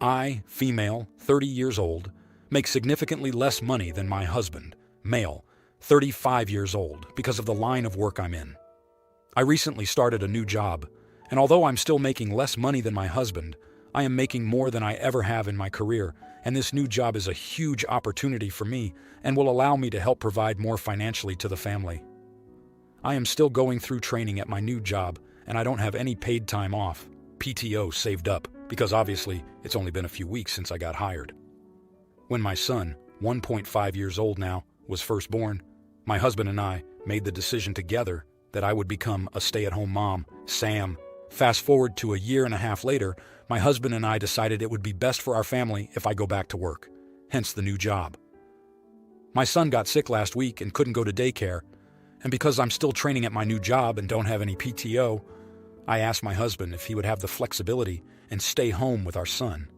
I, female, 30 years old, make significantly less money than my husband, male, 35 years old, because of the line of work I'm in. I recently started a new job, and although I'm still making less money than my husband, I am making more than I ever have in my career, and this new job is a huge opportunity for me and will allow me to help provide more financially to the family. I am still going through training at my new job, and I don't have any paid time off, PTO, saved up, because obviously it's only been a few weeks since I got hired. When my son, 1.5 years old now, was first born, my husband and I made the decision together that I would become a stay-at-home mom, Sam. Fast forward to a year and a half later, my husband and I decided it would be best for our family if I go back to work, hence the new job. My son got sick last week and couldn't go to daycare, and because I'm still training at my new job and don't have any PTO, I asked my husband if he would have the flexibility and stay home with our son.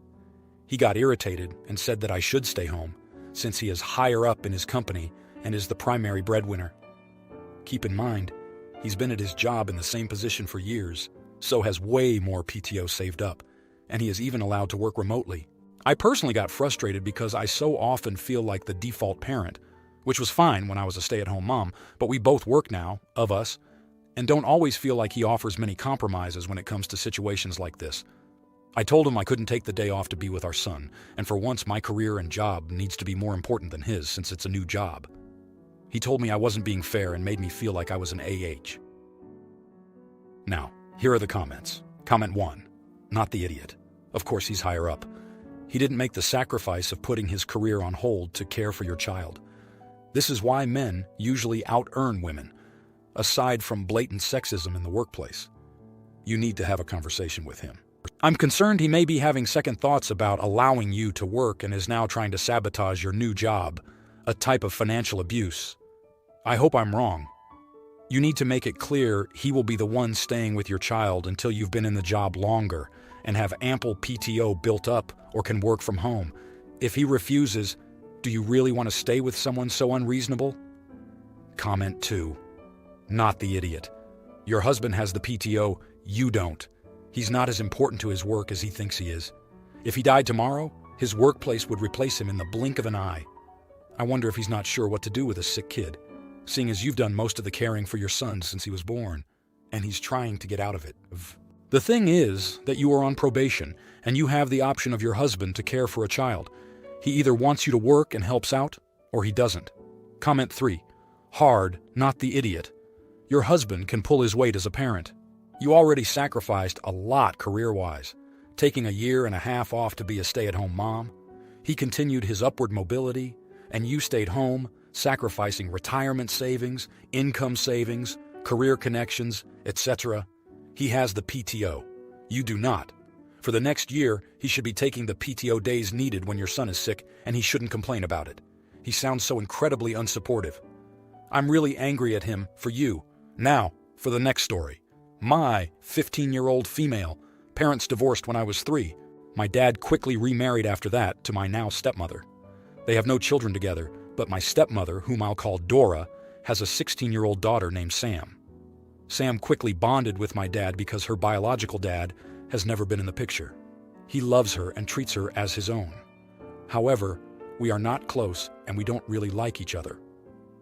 He got irritated and said that I should stay home, since he is higher up in his company and is the primary breadwinner. Keep in mind, he's been at his job in the same position for years, so has way more PTO saved up, and he is even allowed to work remotely. I personally got frustrated because I so often feel like the default parent, which was fine when I was a stay-at-home mom, but we both work now, of us, and don't always feel like he offers many compromises when it comes to situations like this. I told him I couldn't take the day off to be with our son, and for once my career and job needs to be more important than his since it's a new job. He told me I wasn't being fair and made me feel like I was an AH. Now, here are the comments. Comment 1. Not the idiot. Of course he's higher up. He didn't make the sacrifice of putting his career on hold to care for your child. This is why men usually out-earn women, aside from blatant sexism in the workplace. You need to have a conversation with him. I'm concerned he may be having second thoughts about allowing you to work and is now trying to sabotage your new job, a type of financial abuse. I hope I'm wrong. You need to make it clear he will be the one staying with your child until you've been in the job longer and have ample PTO built up or can work from home. If he refuses, do you really want to stay with someone so unreasonable? Comment 2. Not the idiot. Your husband has the PTO, you don't. He's not as important to his work as he thinks he is. If he died tomorrow, his workplace would replace him in the blink of an eye. I wonder if he's not sure what to do with a sick kid, seeing as you've done most of the caring for your son since he was born, and he's trying to get out of it. The thing is that you are on probation, and you have the option of your husband to care for a child. He either wants you to work and helps out, or he doesn't. Comment 3. Hard, not the idiot. Your husband can pull his weight as a parent. You already sacrificed a lot career-wise, taking a year and a half off to be a stay-at-home mom. He continued his upward mobility, and you stayed home, sacrificing retirement savings, income savings, career connections, etc. He has the PTO. You do not. For the next year, he should be taking the PTO days needed when your son is sick, and he shouldn't complain about it. He sounds so incredibly unsupportive. I'm really angry at him for you. Now, for the next story. My 15-year-old female, parents divorced when I was 3. My dad quickly remarried after that to my now stepmother. They have no children together, but my stepmother, whom I'll call Dora, has a 16-year-old daughter named Sam. Sam quickly bonded with my dad because her biological dad has never been in the picture. He loves her and treats her as his own. However, we are not close and we don't really like each other.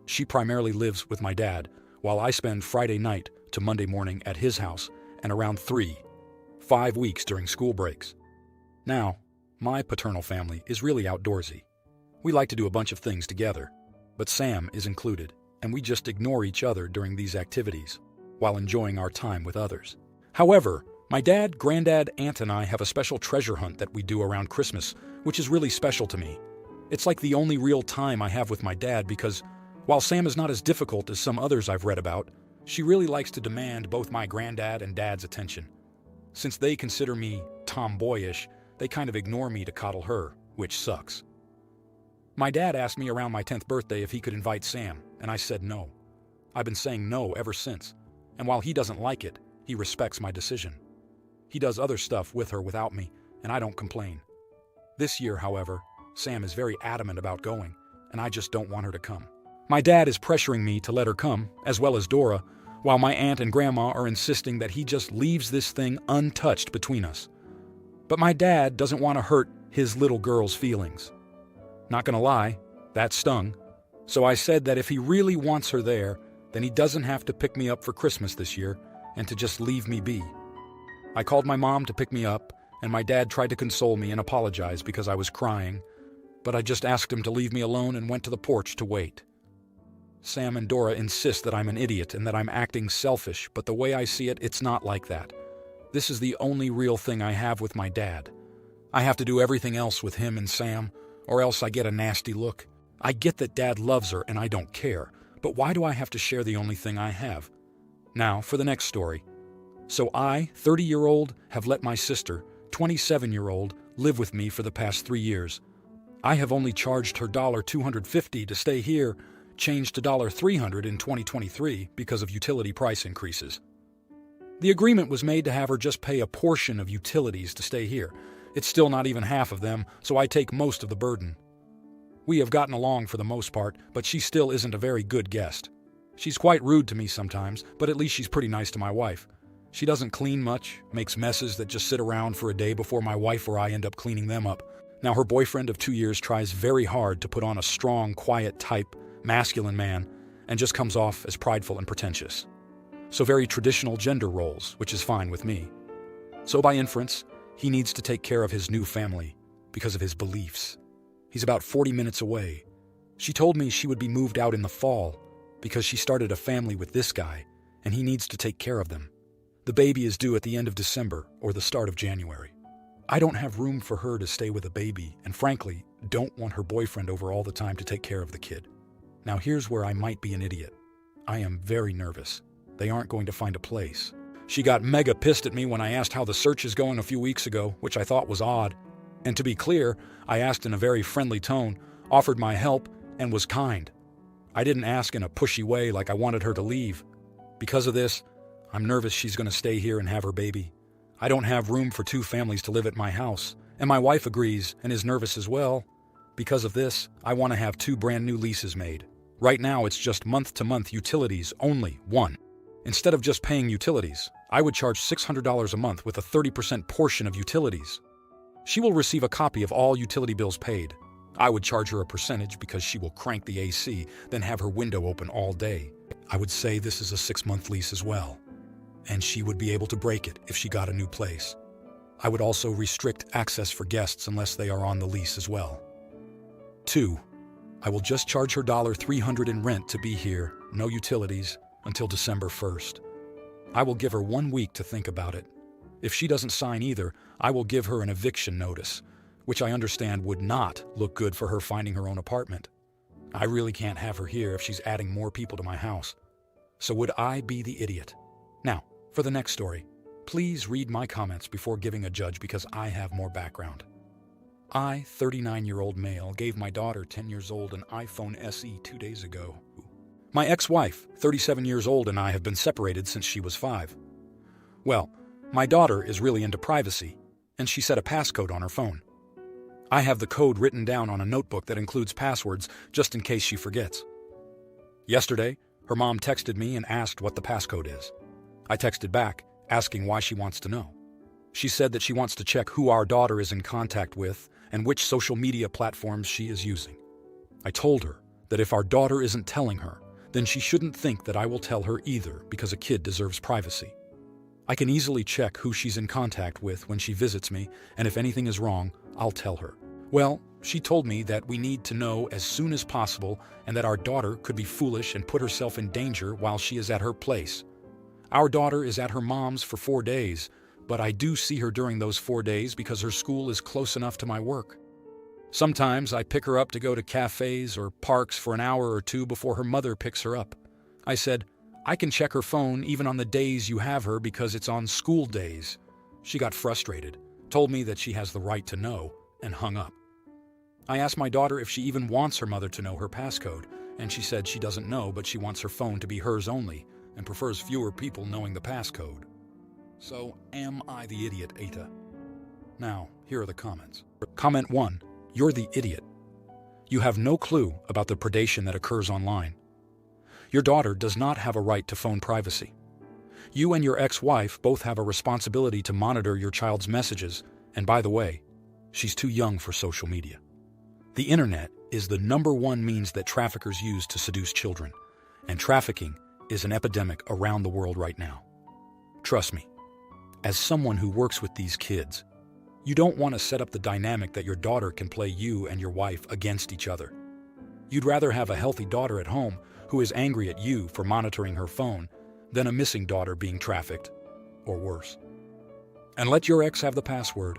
She primarily lives with my dad, while I spend Friday night to Monday morning at his house and around 5 weeks during school breaks. Now, my paternal family is really outdoorsy. We like to do a bunch of things together, but Sam is included, and we just ignore each other during these activities while enjoying our time with others. However, my dad, granddad, aunt, and I have a special treasure hunt that we do around Christmas, which is really special to me. It's like the only real time I have with my dad because, while Sam is not as difficult as some others I've read about, she really likes to demand both my granddad and dad's attention. Since they consider me tomboyish, they kind of ignore me to coddle her, which sucks. My dad asked me around my 10th birthday if he could invite Sam, and I said no. I've been saying no ever since, and while he doesn't like it, he respects my decision. He does other stuff with her without me, and I don't complain. This year, however, Sam is very adamant about going, and I just don't want her to come. My dad is pressuring me to let her come, as well as Dora, while my aunt and grandma are insisting that he just leaves this thing untouched between us. But my dad doesn't want to hurt his little girl's feelings. Not gonna lie, that stung. So I said that if he really wants her there, then he doesn't have to pick me up for Christmas this year and to just leave me be. I called my mom to pick me up, and my dad tried to console me and apologize because I was crying, but I just asked him to leave me alone and went to the porch to wait. Sam and Dora insist that I'm an idiot and that I'm acting selfish, but the way I see it, it's not like that. This is the only real thing I have with my dad. I have to do everything else with him and Sam, or else I get a nasty look. I get that Dad loves her and I don't care, but why do I have to share the only thing I have? Now, for the next story. So I, 30-year-old, have let my sister, 27-year-old, live with me for the past 3 years. I have only charged her $250 to stay here, changed to $300 in 2023 because of utility price increases. The agreement was made to have her just pay a portion of utilities to stay here. It's still not even half of them, so I take most of the burden. We have gotten along for the most part, but she still isn't a very good guest. She's quite rude to me sometimes, but at least she's pretty nice to my wife. She doesn't clean much, makes messes that just sit around for a day before my wife or I end up cleaning them up. Now her boyfriend of 2 years tries very hard to put on a strong, quiet type, masculine man, and just comes off as prideful and pretentious. So very traditional gender roles, which is fine with me. So by inference, he needs to take care of his new family because of his beliefs. He's about 40 minutes away. She told me she would be moved out in the fall because she started a family with this guy, and he needs to take care of them. The baby is due at the end of December or the start of January. I don't have room for her to stay with a baby, and frankly, don't want her boyfriend over all the time to take care of the kid. Now here's where I might be an idiot. I am very nervous. They aren't going to find a place. She got mega pissed at me when I asked how the search is going a few weeks ago, which I thought was odd. And to be clear, I asked in a very friendly tone, offered my help, and was kind. I didn't ask in a pushy way like I wanted her to leave. Because of this, I'm nervous she's going to stay here and have her baby. I don't have room for 2 families to live at my house, and my wife agrees and is nervous as well. Because of this, I want to have 2 brand new leases made. Right now, it's just month-to-month utilities only, 1. Instead of just paying utilities, I would charge $600 a month with a 30% portion of utilities. She will receive a copy of all utility bills paid. I would charge her a percentage because she will crank the AC, then have her window open all day. I would say this is a 6-month lease as well, and she would be able to break it if she got a new place. I would also restrict access for guests unless they are on the lease as well. 2. I will just charge her $300 in rent to be here, no utilities, until December 1st. I will give her 1 week to think about it. If she doesn't sign either, I will give her an eviction notice, which I understand would not look good for her finding her own apartment. I really can't have her here if she's adding more people to my house. So would I be the idiot? Now, for the next story, please read my comments before giving a judge because I have more background. I, 39-year-old male, gave my daughter, 10 years old, an iPhone SE 2 days ago. My ex-wife, 37 years old, and I have been separated since she was 5. Well, my daughter is really into privacy, and she set a passcode on her phone. I have the code written down on a notebook that includes passwords just in case she forgets. Yesterday, her mom texted me and asked what the passcode is. I texted back, asking why she wants to know. She said that she wants to check who our daughter is in contact with and which social media platforms she is using. I told her that if our daughter isn't telling her, then she shouldn't think that I will tell her either because a kid deserves privacy. I can easily check who she's in contact with when she visits me, and if anything is wrong, I'll tell her. Well, she told me that we need to know as soon as possible and that our daughter could be foolish and put herself in danger while she is at her place. Our daughter is at her mom's for 4 days, but I do see her during those 4 days because her school is close enough to my work. Sometimes I pick her up to go to cafes or parks for an hour or 2 before her mother picks her up. I said, I can check her phone even on the days you have her because it's on school days. She got frustrated, told me that she has the right to know, and hung up. I asked my daughter if she even wants her mother to know her passcode, and she said she doesn't know, but she wants her phone to be hers only and prefers fewer people knowing the passcode. So, am I the idiot, Eta? Now, here are the comments. Comment 1. You're the idiot. You have no clue about the predation that occurs online. Your daughter does not have a right to phone privacy. You and your ex-wife both have a responsibility to monitor your child's messages And by the way, she's too young for social media. The internet is the #1 means that traffickers use to seduce children, and trafficking is an epidemic around the world right now. Trust me, as someone who works with these kids, you don't want to set up the dynamic that your daughter can play you and your wife against each other. You'd rather have a healthy daughter at home who is angry at you for monitoring her phone than a missing daughter being trafficked, or worse. And let your ex have the password.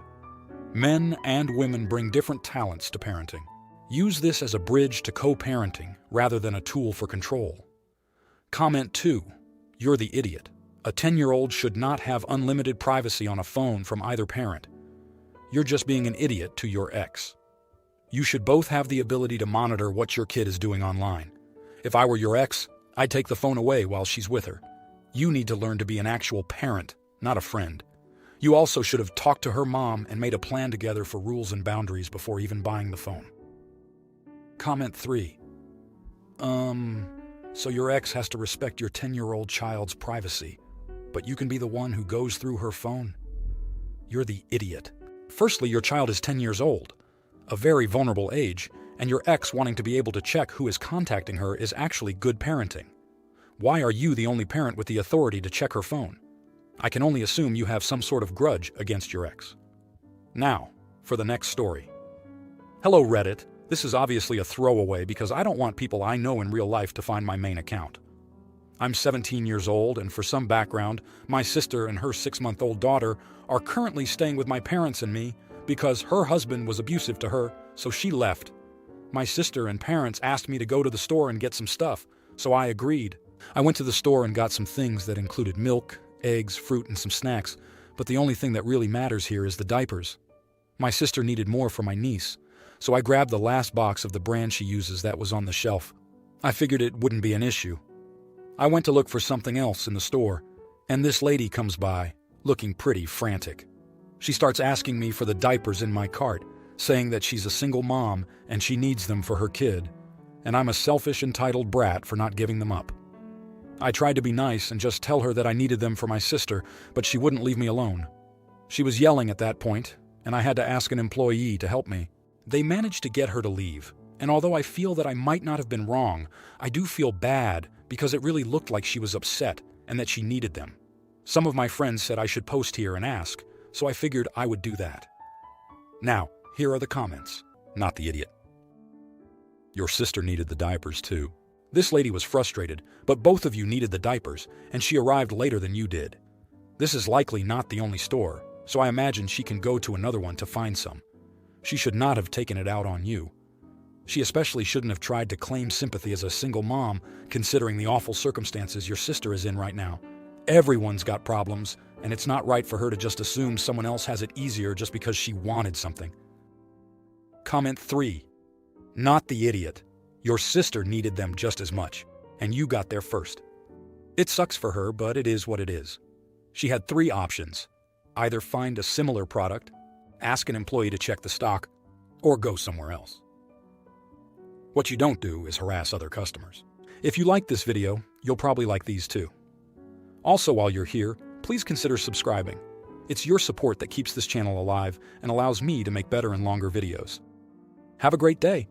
Men and women bring different talents to parenting. Use this as a bridge to co-parenting rather than a tool for control. Comment 2. You're the idiot. A 10-year-old should not have unlimited privacy on a phone from either parent. You're just being an idiot to your ex. You should both have the ability to monitor what your kid is doing online. If I were your ex, I'd take the phone away while she's with her. You need to learn to be an actual parent, not a friend. You also should have talked to her mom and made a plan together for rules and boundaries before even buying the phone. Comment 3. So your ex has to respect your 10-year-old child's privacy, but you can be the one who goes through her phone? You're the idiot. Firstly, your child is 10 years old, a very vulnerable age, and your ex wanting to be able to check who is contacting her is actually good parenting. Why are you the only parent with the authority to check her phone? I can only assume you have some sort of grudge against your ex. Now, for the next story. Hello, Reddit. This is obviously a throwaway because I don't want people I know in real life to find my main account. I'm 17 years old, and for some background, my sister and her 6-month-old daughter are currently staying with my parents and me because her husband was abusive to her, so she left. My sister and parents asked me to go to the store and get some stuff, so I agreed. I went to the store and got some things that included milk, eggs, fruit, and some snacks, but the only thing that really matters here is the diapers. My sister needed more for my niece, so I grabbed the last box of the brand she uses that was on the shelf. I figured it wouldn't be an issue. I went to look for something else in the store, and this lady comes by, looking pretty frantic. She starts asking me for the diapers in my cart, saying that she's a single mom and she needs them for her kid, and I'm a selfish, entitled brat for not giving them up. I tried to be nice and just tell her that I needed them for my sister, but she wouldn't leave me alone. She was yelling at that point, and I had to ask an employee to help me. They managed to get her to leave, and although I feel that I might not have been wrong, I do feel bad because it really looked like she was upset and that she needed them. Some of my friends said I should post here and ask, so I figured I would do that. Now, here are the comments. Not the idiot. Your sister needed the diapers too. This lady was frustrated, but both of you needed the diapers, and she arrived later than you did. This is likely not the only store, so I imagine she can go to another one to find some. She should not have taken it out on you. She especially shouldn't have tried to claim sympathy as a single mom, considering the awful circumstances your sister is in right now. Everyone's got problems, and it's not right for her to just assume someone else has it easier just because she wanted something. Comment 3. Not the idiot. Your sister needed them just as much, and you got there first. It sucks for her, but it is what it is. She had 3 options. Either find a similar product, ask an employee to check the stock, or go somewhere else. What you don't do is harass other customers. If you like this video, you'll probably like these too. Also, while you're here, please consider subscribing. It's your support that keeps this channel alive and allows me to make better and longer videos. Have a great day.